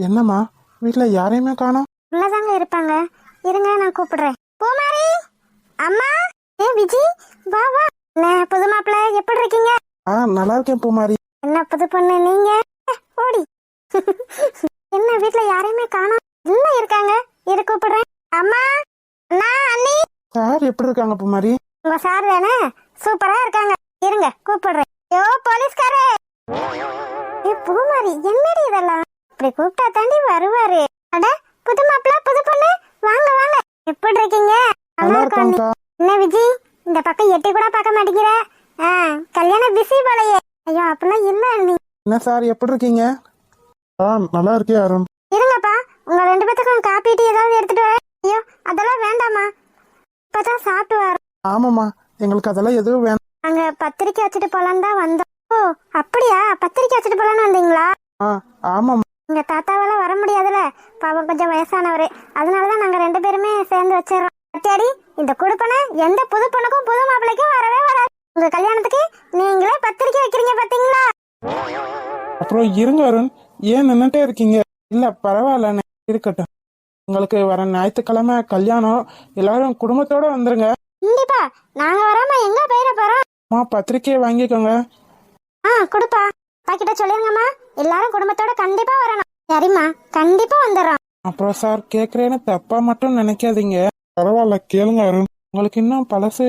என்னம்மா வீட்டுல யாரையுமே காணோம்? உள்ளதாங்க இருப்பாங்க, இருங்க நான் கூப்பிடுறேன். பூமாரி அம்மா, விஜி வா வா. என்ன புது மாப்பிள்ள, எப்படி இருக்கீங்க? நல்லா இருக்கேன் பூமாரி. என்ன புது பொண்ணு நீங்க? ஓடி. என்ன வீட்டுல யாரையுமே காணோம்? இல்ல இருக்காங்க, இரு கூப்பிடுறேன். அம்மா, அண்ணா, அண்ணி. சார் எப்படி இருக்காங்க பூமாரி? உங்க சார் தானே, சூப்பரா இருக்காங்க, இருங்க கூப்பிடுறேன். யோ போலீஸ்காரே. பூமாரி என்னடி இதெல்லாம்? இப்படி கூப்பிட்டா தாண்டி வருவாரு. அட புது மாப்பிள்ள புது பொண்ணு, வாங்க வாங்க. எப்படி இருக்கீங்க? நல்லா இருக்காங்க. என்ன விஜி இந்த பக்கம் எட்டி கூட பார்க்க மாட்டேங்கிற? கல்யாணம் பிஸி போலயே. ஐயோ அப்படிலாம் இல்ல அண்ணி. என்ன சார் எப்படி இருக்கீங்க? நல்லா இருக்கே அருண். இருங்கப்பா, உங்க ரெண்டு பேத்துக்கும் காப்பி டீ ஏதாவது எடுத்துட்டு வரேன். ஐயோ அதெல்லாம் வேண்டாமா, இப்பதான் சாப்பிட்டு வரோம். ஆமாம்மா, எங்களுக்கு அதெல்லாம் எதுவும் வேண்டாம். நாங்க பத்திரிக்கை வச்சுட்டு போலான்னு தான் வந்தோம். ஓ அப்படியா, பத்திரிக்கை வச்சுட்டு போலான்னு வந்தீங்களா? ஆமாம். எங்க தாத்தாவெல்லாம் வர முடியாதுல, பாவம் கொஞ்சம் வயசானவரு, அதனாலதான் நாங்க ரெண்டு பேருமே சேர்ந்து வச்சிடறோம். அத்தியாடி இந்த குடுப்பனை எந்த புது பொண்ணுக்கும் புது மாப்பிள்ளைக்கும் வரவே வராது. உங்க கல்யாணத்துக்கு நீங்களே பத்திரிக்கை வைக்கிறீங்க பாத்தீங்களா? அப்புறம் இருங்க அருண், ஏன் நின்னுட்டே இருக்கீங்க? இல்ல பரவாயில்ல இருக்கட்டும். உங்களுக்கு வர ஞாயிற்றுக்கிழமை கல்யாணம், எல்லாரும் குடும்பத்தோட வந்துருங்க. கண்டிப்பா, நாங்க வராம எங்க போயிட போறோம்? பத்திரிக்கையை வாங்கிக்கோங்க. கொடுப்பா, பாக்கிட்ட சொல்லிருங்கம்மா, எல்லாரும் குடும்பத்தோட கண்டிப்பா வரணும். சரிம்மா, கண்டிப்பா வந்துடுறோம். அப்புறம் சார் கேக்குறேன்னு தப்பா மட்டும் நினைக்காதீங்க. பரவாயில்ல கேளுங்க அருண். உங்களுக்கு இன்னும் பழசு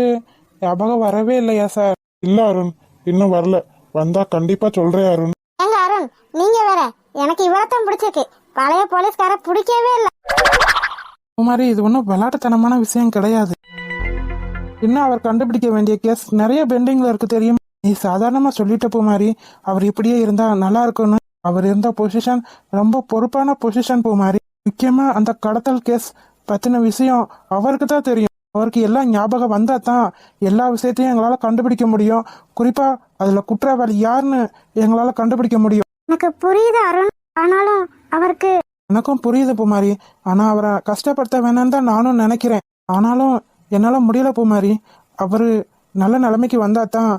ஞாபகம் வரவே இல்லையா சார்? இல்ல அருண், இன்னும் வரல. வந்தா கண்டிப்பா சொல்றேன் அருண். ஏங்க அருண், நீங்க வேற, எனக்கு இவ்வளவுதான் பிடிச்சிருக்கு, பழைய போலீஸ்கார பிடிக்கவே இல்ல. குமாரி, இது ஒன்றும் விளையாட்டுத்தனமான விஷயம் கிடையாது. இன்னும் அவர் கண்டுபிடிக்க வேண்டிய கேஸ் நிறைய பெண்டிங்ல இருக்கு தெரியும். நீ சாதாரணமா சொல்லிட்ட பூமாரி, அவர் இப்படியே இருந்தா நல்லா இருக்கும்னு. அவர் இருந்த பொசிஷன் ரொம்ப பொறுப்பான பொசிஷன் பூமாரி. முக்கியமா அந்த கடத்தல் கேஸ் பத்தின விஷயம் அவருக்கு தான் தெரியும். அவருக்கு எல்லாம் ஞாபகம் வந்தா தான் எல்லா விஷயத்தையும் எங்களால கண்டுபிடிக்க முடியும். குறிப்பா அதுல குற்றவாளி யாருன்னு எங்களால கண்டுபிடிக்க முடியும். எனக்கு புரியுது அருண், ஆனாலும் அவருக்கு. எனக்கும் புரியுது பூமாரி, ஆனா அவரை கஷ்டப்படுத்த வேணான்னு தான் நானும் நினைக்கிறேன். ஆனாலும் என்னால முடியல பூமாரி. அவரு நல்ல நிலைமைக்கு வந்தா தான்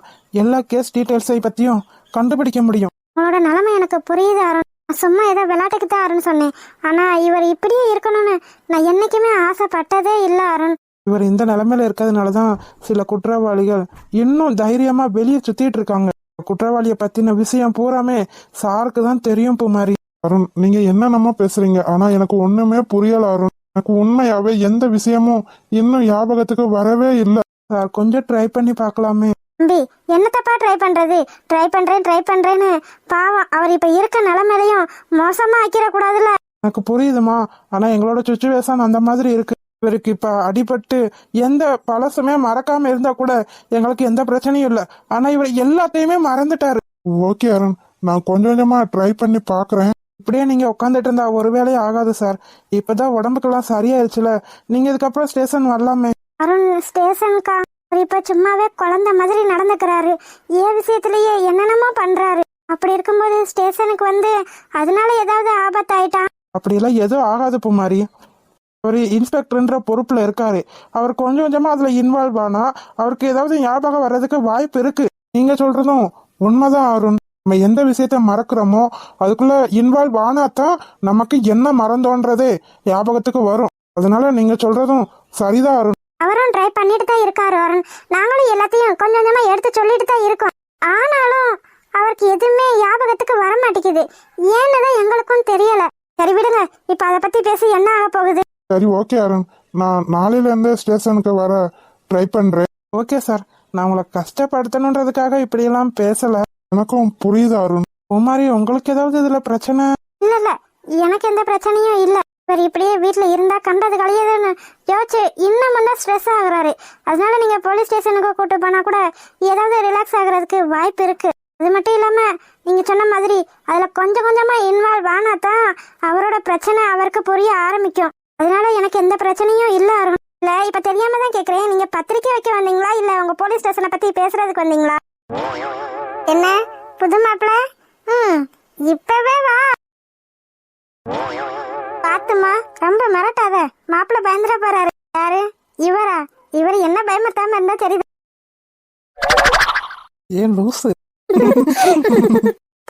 எல்லா கேஸ் டீட்டெயில்ஸை பத்தியும் கண்டுபிடிக்க முடியும். உங்களோட நிலைமை எனக்கு புரியுது அருண். சும்மா ஏதோ விளையாட்டுக்கு தான் அருண் சொன்னேன். ஆனா இவர் இப்படியே இருக்கணும்னு நான் என்னைக்குமே ஆசைப்பட்டதே இல்ல அருண். இவர் இந்த நிலைமையில இருக்கிறதுனாலதான் சில குற்றவாளிகள் இன்னும் தைரியமா வெளியே சுத்திட்டு இருக்காங்க. குற்றவாளிய பத்தின விஷயம் பூராமே சாருக்கு தான் தெரியும் பூமாரி. அருண், நீங்க என்னென்னமோ பேசுறீங்க, ஆனா எனக்கு ஒண்ணுமே புரியல அருண். எனக்கு உண்மையாவே எந்த விஷயமும் இன்னும் ஞாபகத்துக்கு வரவே இல்லை. சார் கொஞ்சம் ட்ரை பண்ணி பார்க்கலாமே. தம்பி, என்னத்தப்பா ட்ரை பண்றது? ட்ரை பண்றேன்னு பாவம் அவர் இப்ப இருக்க நிலைமையிலையும் மோசமா ஆக்கிட கூடாதுல்ல. எனக்கு புரியுதுமா, ஆனா எங்களோட சுச்சுவேஷன் அந்த மாதிரி இருக்கு. இவருக்கு இப்ப அடிபட்டு எந்த பழசுமே மறக்காம இருந்தா கூட எங்களுக்கு எந்த பிரச்சனையும் இல்ல. ஆனா இவர் எல்லாத்தையுமே மறந்துட்டாரு. ஓகே அருண், நான் கொஞ்சம் கொஞ்சமா ட்ரை பண்ணி பாக்குறேன். இப்படியே நீங்க உட்காந்துட்டு இருந்தா ஒரு வேலையும் ஆகாது சார். இப்பதான் உடம்புக்கெல்லாம் சரியாயிருச்சுல, நீங்க இதுக்கப்புறம் ஸ்டேஷன் வரலாமே. அருண் ஸ்டேஷனுக்கா? இப்ப சும்மாவே குழந்தை மாதிரி நடந்துக்கிறாரு, ஏன் விஷயத்திலேயே என்னென்னமோ பண்றாரு. அப்படி இருக்கும்போது ஸ்டேஷனுக்கு வந்து அதனால ஏதாவது ஆபத்து ஆயிட்டான்? அப்படியெல்லாம் எதுவும் ஆகாது பூமாரி. அவர் இன்ஸ்பெக்டர்ன்ற பொறுப்புல இருக்காரு. அவர் கொஞ்சம் கொஞ்சமா அதுல இன்வால்வ் ஆனா அவருக்கு ஏதாவது ஞாபகம் வர்றதுக்கு வாய்ப்பு இருக்கு. நீங்க சொல்றதும் உண்மைதான் அருண். நம்ம எந்த விஷயத்த மறக்கிறோமோ அதுக்குள்ள இன்வால்வ் ஆனாதான் நமக்கு என்ன மறந்தோன்றதே ஞாபகத்துக்கு வரும். அதனால நீங்க சொல்றதும் சரிதான் அருண். அவரும் ட்ரை பண்ணிட்டு தான் இருக்காரு அருண். நாங்களும் எல்லாத்தையும் கொஞ்சம் கொஞ்சமா எடுத்து சொல்லிட்டு தான் இருக்கோம். ஆனாலும் அவருக்கு எதுவுமே ஞாபகத்துக்கு வர மாட்டேங்குது. ஏன்னுதான் எங்களுக்கும் தெரியல. சரி விடுங்க, இப்ப அதை பத்தி பேசி என்ன ஆக போகுது? சரி ஓகே அருண், நான் நாளையில இருந்து ஸ்டேஷனுக்கு வர ட்ரை பண்றேன். ஓகே சார், நான் உங்களை கஷ்டப்படுத்தணுன்றதுக்காக இப்படி எல்லாம் பேசல. எனக்கும் புரியுது அருண். பூமாரி, உங்களுக்கு ஏதாவது இதுல பிரச்சனை? இல்ல, எனக்கு எந்த பிரச்சனையும் இல்ல. இவர் இப்படியே வீட்டுல இருந்தா கண்டது கழியதுன்னு யோசிச்சு இன்னும் தான் ஸ்ட்ரெஸ் ஆகுறாரு. அதனால நீங்க போலீஸ் ஸ்டேஷனுக்கு கூட்டு போனா கூட ஏதாவது ரிலாக்ஸ் ஆகுறதுக்கு வாய்ப்பு இருக்கு. அது மட்டும் இல்லாம நீங்க சொன்ன மாதிரி அதுல கொஞ்சம் கொஞ்சமா இன்வால்வ் ஆனாதான் அவரோட பிரச்சனை அவருக்கு புரிய ஆரம்பிக்கும். அதனால எனக்கு எந்த பிரச்சனையும் இல்ல அருண். இல்ல இப்ப தெரியாம தான் கேக்குறேன், நீங்க பத்திரிக்கை வைக்க வந்தீங்களா இல்ல உங்க போலீஸ் ஸ்டேஷனை பத்தி பேசுறதுக்கு வந்தீங்களா? என்ன புது மாப்பிள்ள? இப்பவே வா. பாத்துமா, ரொம்ப மிரட்டாத, மாப்பிள்ள பயந்துட போறாரு. யாரு? இவரா? இவர் என்ன பயமுறுத்தாம இருந்தா தெரியுது. ஏன் லூசு?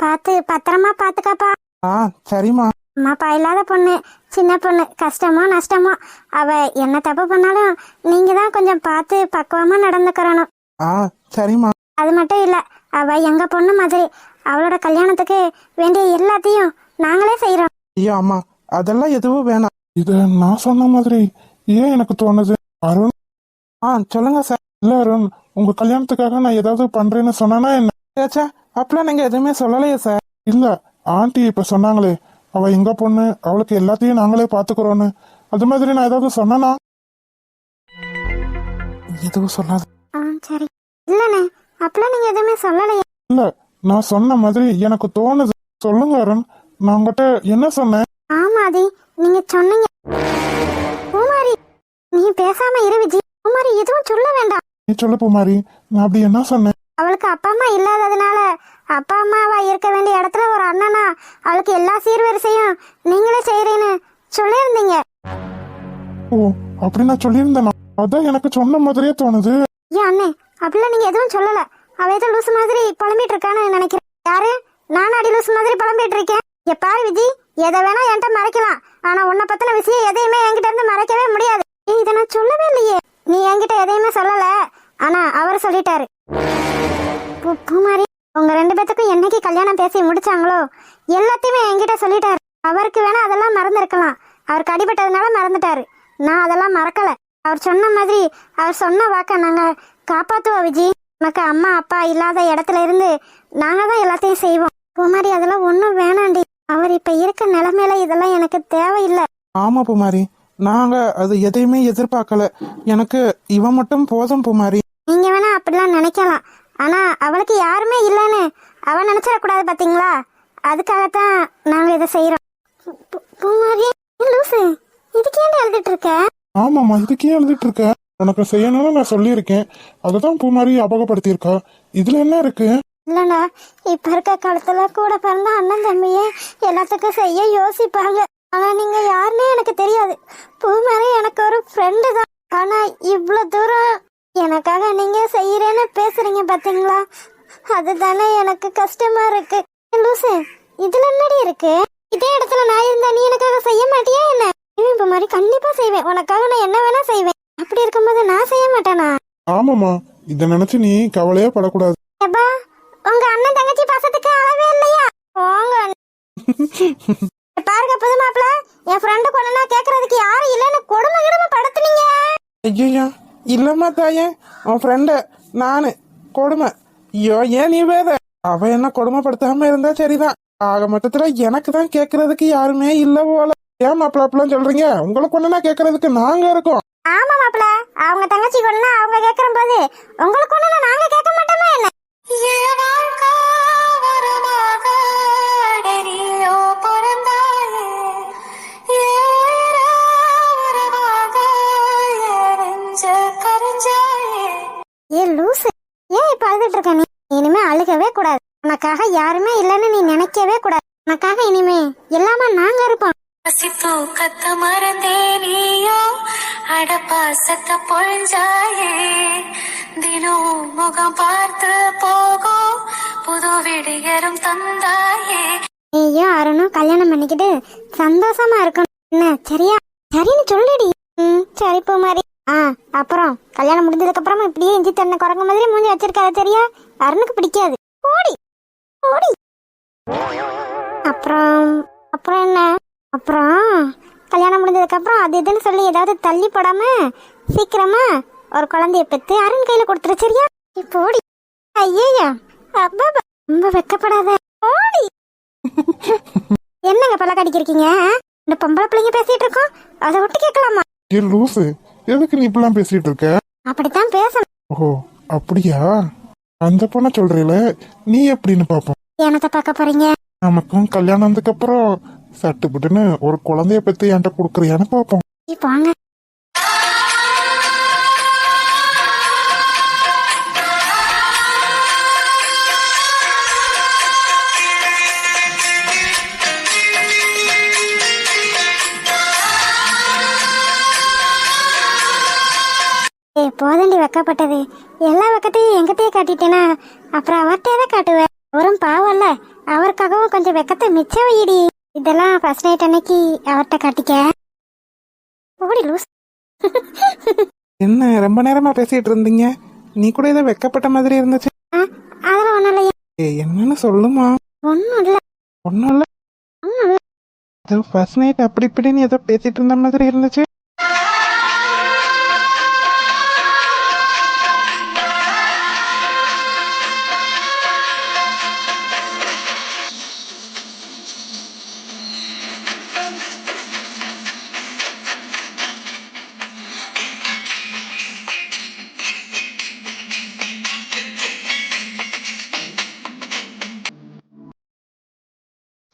பார்த்து பத்திரமா பாத்துக்காப்பா. ஆ சரிம்மா. அம்மாப்பா இல்லாத பொண்ணு, சின்ன பொண்ணு, கஷ்டமோ நஷ்டமோ அவ என்ன தப்பு பண்ணாலும் நீங்க தான் கொஞ்சம் பார்த்து பக்குவமா நடந்துக்கிறணும். ஆ சரிம்மா. அது மட்டும் இல்ல, அவ எங்க பொண்ணு மாதிரி. அவளோட கல்யாணத்துக்கு வேண்டிய எல்லாத்தையும் நாங்களே செய்யறோம். ஐயோ அம்மா, அதெல்லாம் எதுவும் வேணாம். இத நான் சொன்ன மாதிரி ஏன் எனக்கு தோணுது? அருண், ஆ சொல்லுங்க சார். இல்ல அருண், உங்க கல்யாணத்துக்காக நான் ஏதாவது பண்றேன்னு சொன்னா என்ன? ஏச்சா அப்பெல்லாம் நீங்க எதுவுமே சொல்லலையே சார். இல்ல, ஆண்டி இப்ப சொன்னாங்களே அவ எங்க பொண்ணு, அவளுக்கு எல்லாத்தையும் நாங்களே பாத்துக்கிறோன்னு. அது மாதிரி நான் ஏதாவது சொன்னா? எதுவும் சொல்லாத. சரி. இல்லண்ணே, அப்பெல்லாம் நீங்க எதுவுமே சொல்லலையே. இல்ல, நான் சொன்ன மாதிரி எனக்கு தோணுது. சொல்லுங்க அருண், நான் உங்ககிட்ட என்ன சொன்னேன்? ஆமாதி, நீங்க சொன்னீங்க. பூமாரி, நீ பேசாம இரு விஜி. பூமாரி எதுவும் சொல்ல வேண்டாம். நீ சொல்லு பூமாரி, நான் அப்படி என்ன சொன்னேன்? அவளுக்கு அப்பா அம்மா இல்லாததுனால அப்பா அம்மாவா இருக்க வேண்டிய இடத்துல ஒரு அண்ணனா அவளுக்கு எல்லா சீர்வரிசையும் நீங்களே செய்யறேன்னு சொல்லியிருந்தீங்க. ஓ, அப்படி நான் சொல்லியிருந்தேனா? அதான் எனக்கு சொன்ன மாதிரியே தோணுது. ஏன் அண்ணே, அப்படிலாம் நீங்க எதுவும் சொல்லல. அவ ஏதோ லூசு மாதிரி புலம்பிட்டு இருக்கான்னு நினைக்கிறேன். யாரு? நானும் அடி லூசு மாதிரி புலம்பிட்டு இருக்கேன். பாரு விஜி, எதை வேணா என்கிட்ட மறைக்கலாம், ஆனா உன்னை பத்தின விஷயம் எதையுமே என்கிட்ட இருந்து மறைக்கவே முடியாது. இதை நான் சொல்லவே இல்லையே. நீ என்கிட்ட எதையுமே சொல்லல, ஆனா அவர் சொல்லிட்டாரு. பூமாரி, உங்க 2 பேத்துக்கும் என்னைக்கு கல்யாணம் பேசி முடிச்சாங்களோ எல்லாத்தையுமே என்கிட்ட சொல்லிட்டாரு. அவருக்கு வேணா அதெல்லாம் மறந்துருக்கலாம், அவருக்கு அடிபட்டதுனால மறந்துட்டாரு. நான் அதெல்லாம் மறக்கல. அவர் சொன்ன மாதிரி, அவர் சொன்ன வாக்க நாங்க காப்பாத்துவோம் விஜி. உனக்கு அம்மா அப்பா இல்லாத இடத்துல இருந்து நாங்க தான் எல்லாத்தையும் செய்வோம். பூமாரி, அதெல்லாம் ஒன்றும் வேணாண்டி. அவர் இப்ப இருக்க நிலைமையில இதெல்லாம் எனக்கு தேவையில்லை. ஆமா பூமாரி, நாங்க அது எதையுமே எதிர்பார்க்கல. எனக்கு இவன் மட்டும் போதும் பூமாரி. நீங்க வேணா அப்படிலாம் நினைக்கலாம், ஆனா அவளுக்கு யாருமே இல்லைன்னு அவ நினைச்சிடக்கூடாது பாத்தீங்களா? அதுக்காகத்தான் நாங்க இதை செய்யறோம். பூமாரி, லூசு, இதுக்கு ஏன் எழுதிட்டு இருக்க? ஆமாம்மா, இதுக்கே எழுதிட்டு இருக்க? உனக்கு செய்யணும்னு நான் சொல்லியிருக்கேன், அதுதான் பூமாரி அபகப்படுத்தியிருக்கா. இதுல என்ன இருக்கு? இல்லண்ணா, இப்ப இருக்க காலத்துல கூட பிறந்த அண்ணன் தம்பியே எல்லாத்துக்கும் செய்ய யோசிப்பாங்க. ஆனா நீங்க யாருன்னே எனக்கு தெரியாது. பூமாரி எனக்கு ஒரு ஃப்ரெண்டு தான். ஆனா இவ்வளவு தூரம் எனக்காக நீங்க செய்யறேன்னு பேசுறீங்க பாத்தீங்களா? அதுதானே எனக்கு கஷ்டமா இருக்கு. லூசு, இதுல என்னடி இருக்கு? இதே இடத்துல நான் இருந்தா நீ எனக்காக செய்ய மாட்டியா என்ன? இப்ப மாதிரி கண்டிப்பா செய்வேன். உனக்காக நான் என்ன வேணா செய்வேன். அப்படி இருக்கும்போது நான் செய்ய மாட்டேனா? ஆமாம்மா, இதை நினைச்சு நீ கவலையே படக்கூடாது. எப்பா, உங்க அண்ணன் தங்கச்சி பாசத்துக்கு அளவே இல்லையா? போங்க. பாருங்க புது மாப்பிள்ள, என் ஃப்ரெண்டு கொண்டா கேக்குறதுக்கு யாரும் இல்லைன்னு கொடுமை கிடமை படுத்துனீங்க. ஐயோ இல்லம்மா தாயே, உன் ஃப்ரெண்ட நானு கொடுமை. ஐயோ ஏன் நீ வேற? அவ என்ன கொடுமைப்படுத்தாம இருந்தா சரிதான். ஆக மொத்தத்துல எனக்கு தான் கேக்குறதுக்கு யாருமே இல்ல போல. ஏன் மாப்பிள்ள அப்படிலாம் சொல்றீங்க? உங்களுக்கு ஒண்ணுனா கேக்குறதுக்கு நாங்க இருக்கோம். ஆமா மாப்பிள்ள, அவங்க தங்கச்சி கொண்டா அவங்க கேக்குற போது உங்களுக்கு ஒண்ணு நாங்க கேட்க மாட்டோமா என்ன? ஏன் லூசு, ஏன் இப்ப அழுதுட்டு இருக்க நீ? இனிமே அழுகவே கூடாது. உனக்காக யாருமே இல்லைன்னு நீ நினைக்கவே கூடாது. உனக்காக இனிமே எல்லாமே நாங்க இருப்போம். கத்த மறந்தே நீயோ அடப்பாசத்த பொழிஞ்சாயே, தினம் முகம் பார்த்து போகும் புது விடியரும் தந்தாயே. நீயும் அருணும் கல்யாணம் பண்ணிக்கிட்டு சந்தோஷமா இருக்கணும் என்ன? சரியா? சரின்னு சொல்லுடி. சரி பூமாரி. அப்புறம் கல்யாணம் முடிஞ்சதுக்கு அப்புறமா இப்படியே இஞ்சி தண்ணி குரங்க மாதிரி மூஞ்சி வச்சிருக்காது, சரியா? அருணுக்கு பிடிக்காது. ஓடி ஓடி. அப்புறம் அப்புறம் என்ன? அப்புறம் கல்யாணம் முடிஞ்சதுக்கு அப்புறம் அது இதுன்னு சொல்லி ஏதாவது தள்ளி போடாம சீக்கிரமா ஒரு குழந்தைய பெத்து அருண் கையில கொடுத்துரு, சரியா? இப்போ ஓடி. ஐயா அப்பா, ரொம்ப வெக்கப்படாத. ஓடி. என்னங்க பல்ல கடிக்கிறீங்க? இந்த பொம்பளை பிள்ளைங்க பேசிட்டு இருக்கோம், அதை விட்டு கேட்கலாமா? ஏ லூசு, எதுக்கு நீ இப்பெல்லாம் பேசிட்டு இருக்க? அப்படித்தான் பேசணும். ஓ அப்படியா? அந்த பொண்ண சொல்றீல, நீ எப்படின்னு பாப்போம். என்னத்தை பார்க்க போறீங்க? நமக்கும் கல்யாணத்துக்கு அப்புறம் சட்டுப்புட்டுன்னு ஒரு குழந்தைய பத்தி என்கிட்ட கொடுக்குறியான்னு பாப்போம். வாங்க. போதண்டி வெக்கப்பட்டது. எல்லா வெக்கத்தையும் எங்கிட்டயே காட்டிட்டேனா அப்புறம் அவர்கிட்டயே தான் காட்டுவேன். அவரும் பாவம்ல, அவருக்காகவும் கொஞ்சம் வெக்கத்தை மிச்சம் வைடி. இதெல்லாம் ஃபர்ஸ்ட் நைட் அன்னைக்கு அவர்கிட்ட காட்டிக்க. ஓடி லூஸ். என்ன ரொம்ப நேரமா பேசிட்டு இருந்தீங்க? நீ கூட ஏதோ வெக்கப்பட்ட மாதிரி இருந்துச்சு. அதெல்லாம் ஒண்ணும் இல்லையா? என்னன்னு சொல்லுமா? ஒன்னும் இல்ல. ஒன்னும் இல்ல. ஏதோ ஃபர்ஸ்ட் நைட் அப்படி இப்படின்னு ஏதோ பேசிட்டு இருந்த மாதிரி இருந்துச்சு.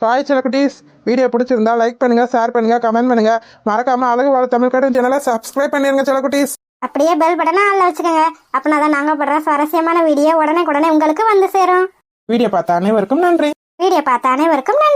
ஹாய் செலக்குட்டீஸ், வீடியோ பிடிச்சிருந்தா லைக் பண்ணுங்க, ஷேர் பண்ணுங்க, கமெண்ட் பண்ணுங்க. மறக்காம அழகு வாழ தமிழ் கார்ட்டூன் சேனலை சப்ஸ்கிரைப் பண்ணிருங்க செலக்குட்டீஸ். அப்படியே பெல் பட்டனை ஆன்ல வச்சுக்கோங்க. அப்படின்னா தான் நாங்க படுற சுவாரஸ்யமான வீடியோ உடனே உங்களுக்கு வந்து சேரும். வீடியோ பார்த்த அனைவருக்கும் நன்றி. வீடியோ பார்த்த அனைவருக்கும் நன்றி.